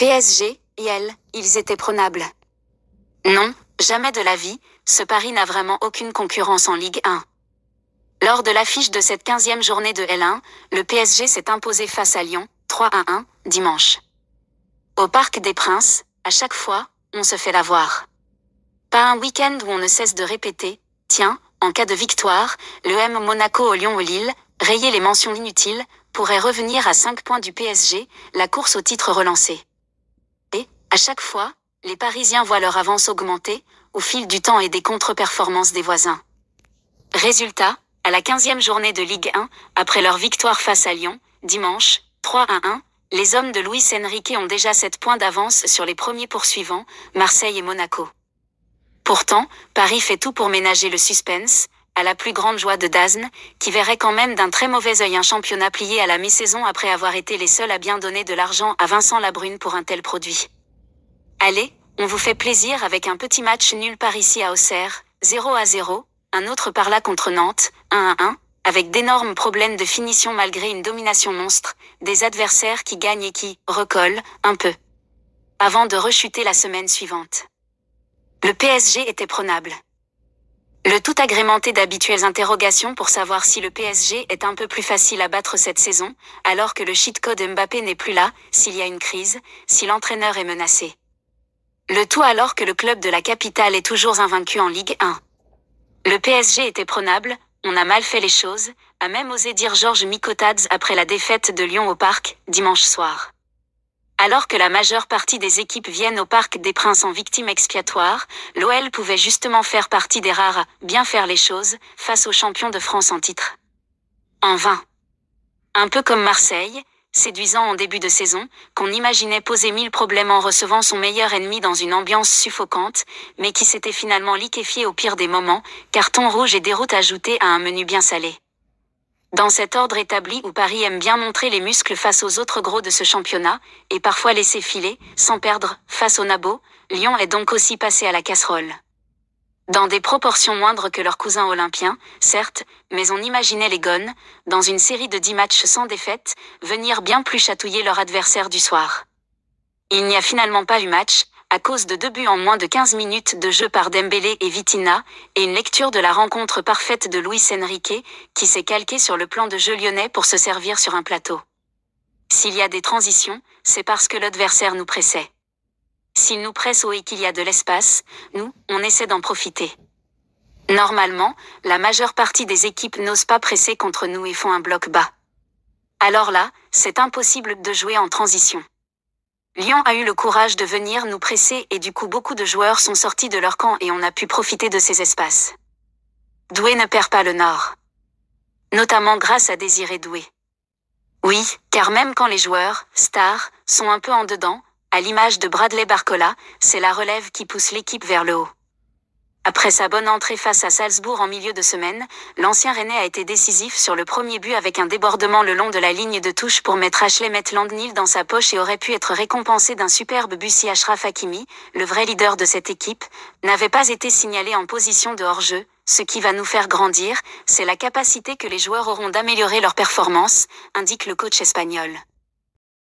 PSG, ils étaient prenables. Non, jamais de la vie, ce pari n'a vraiment aucune concurrence en Ligue 1. Lors de l'affiche de cette 15e journée de L1, le PSG s'est imposé face à Lyon, 3-1, dimanche. Au Parc des Princes, à chaque fois, on se fait l'avoir. Pas un week-end où on ne cesse de répéter, tiens, en cas de victoire, le M Monaco au Lyon au Lille, rayer les mentions inutiles, pourrait revenir à 5 points du PSG, la course au titre relancée. Et, à chaque fois, les Parisiens voient leur avance augmenter, au fil du temps et des contre-performances des voisins. Résultat, à la 15e journée de Ligue 1, après leur victoire face à Lyon, dimanche, 3-1, les hommes de Luis Enrique ont déjà 7 points d'avance sur les premiers poursuivants, Marseille et Monaco. Pourtant, Paris fait tout pour ménager le suspense, à la plus grande joie de Dazn, qui verrait quand même d'un très mauvais œil un championnat plié à la mi-saison après avoir été les seuls à bien donner de l'argent à Vincent Labrune pour un tel produit. Allez, on vous fait plaisir avec un petit match nul par ici à Auxerre, 0-0, un autre par là contre Nantes, 1-1, avec d'énormes problèmes de finition malgré une domination monstre, des adversaires qui gagnent et qui recollent un peu. Avant de rechuter la semaine suivante. Le PSG était prenable. Le tout agrémenté d'habituelles interrogations pour savoir si le PSG est un peu plus facile à battre cette saison, alors que le cheat code Mbappé n'est plus là, s'il y a une crise, si l'entraîneur est menacé. Le tout alors que le club de la capitale est toujours invaincu en Ligue 1. Le PSG était prenable, on a mal fait les choses, a même osé dire Georges Micotadze après la défaite de Lyon au Parc, dimanche soir. Alors que la majeure partie des équipes viennent au Parc des Princes en victime expiatoire, l'OL pouvait justement faire partie des rares à bien faire les choses face aux champions de France en titre. En vain. Un peu comme Marseille, séduisant en début de saison, qu'on imaginait poser 1000 problèmes en recevant son meilleur ennemi dans une ambiance suffocante, mais qui s'était finalement liquéfié au pire des moments, carton rouge et déroute ajoutée à un menu bien salé. Dans cet ordre établi où Paris aime bien montrer les muscles face aux autres gros de ce championnat, et parfois laisser filer, sans perdre, face au nabot, Lyon est donc aussi passé à la casserole. Dans des proportions moindres que leurs cousins olympiens, certes, mais on imaginait les Gones, dans une série de 10 matchs sans défaite, venir bien plus chatouiller leur adversaire du soir. Il n'y a finalement pas eu match, à cause de 2 buts en moins de 15 minutes de jeu par Dembélé et Vitinha, et une lecture de la rencontre parfaite de Luis Enrique, qui s'est calqué sur le plan de jeu lyonnais pour se servir sur un plateau. S'il y a des transitions, c'est parce que l'adversaire nous pressait. S'il nous presse haut et qu'il y a de l'espace, nous, on essaie d'en profiter. Normalement, la majeure partie des équipes n'osent pas presser contre nous et font un bloc bas. Alors là, c'est impossible de jouer en transition. Lyon a eu le courage de venir nous presser et du coup beaucoup de joueurs sont sortis de leur camp et on a pu profiter de ces espaces. Doué ne perd pas le nord. Notamment grâce à Désiré Doué. Oui, car même quand les joueurs, stars, sont un peu en dedans, à l'image de Bradley Barcola, c'est la relève qui pousse l'équipe vers le haut. Après sa bonne entrée face à Salzbourg en milieu de semaine, l'ancien Rennais a été décisif sur le premier but avec un débordement le long de la ligne de touche pour mettre Ashley Maitland-Niles dans sa poche et aurait pu être récompensé d'un superbe but si Achraf Hakimi, le vrai leader de cette équipe, n'avait pas été signalé en position de hors-jeu. Ce qui va nous faire grandir, c'est la capacité que les joueurs auront d'améliorer leur performance, indique le coach espagnol.